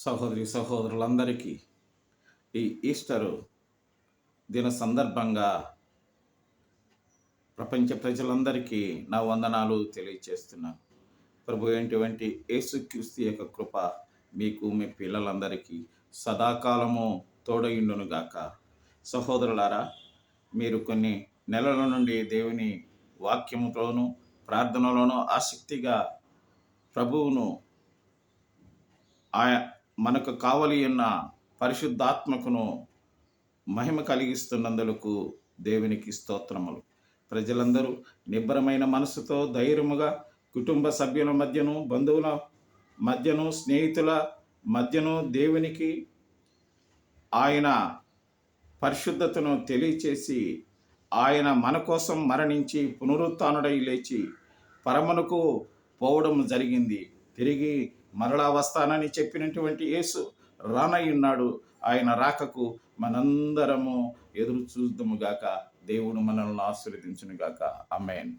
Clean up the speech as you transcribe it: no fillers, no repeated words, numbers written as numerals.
సహోదరి సహోదరులందరికీ ఈ ఈస్టరు దిన సందర్భంగా ప్రపంచ ప్రజలందరికీ నా వందనాలు తెలియచేస్తున్నాను. ప్రభు అయినటువంటి యేసుక్రీస్తు యొక్క కృప మీకు మీ పిల్లలందరికీ సదాకాలము తోడయుండునుగాక. సహోదరులారా, మీరు కొన్ని నెలల నుండి దేవుని వాక్యములోను ప్రార్థనలోను ఆసక్తిగా ప్రభువును మనకు కావలి ఉన్న పరిశుద్ధాత్మకును మహిమ కలిగిస్తున్నందుకు దేవునికి స్తోత్రములు. ప్రజలందరూ నిబ్బరమైన మనసుతో ధైర్యముగా కుటుంబ సభ్యుల మధ్యను, బంధువుల మధ్యను, స్నేహితుల మధ్యను దేవునికి ఆయన పరిశుద్ధతను తెలియచేసి, ఆయన మన కోసం మరణించి పునరుత్థానుడై లేచి పరమునకు పోవడం జరిగింది. తిరిగి మరలా వస్తానని చెప్పినటువంటి యేసు రానయ్యున్నాడు. ఆయన రాకకు మనందరము ఎదురు చూద్దాము గాక. దేవుడు మనల్ని ఆశీర్వదించును గాక. ఆమేన్.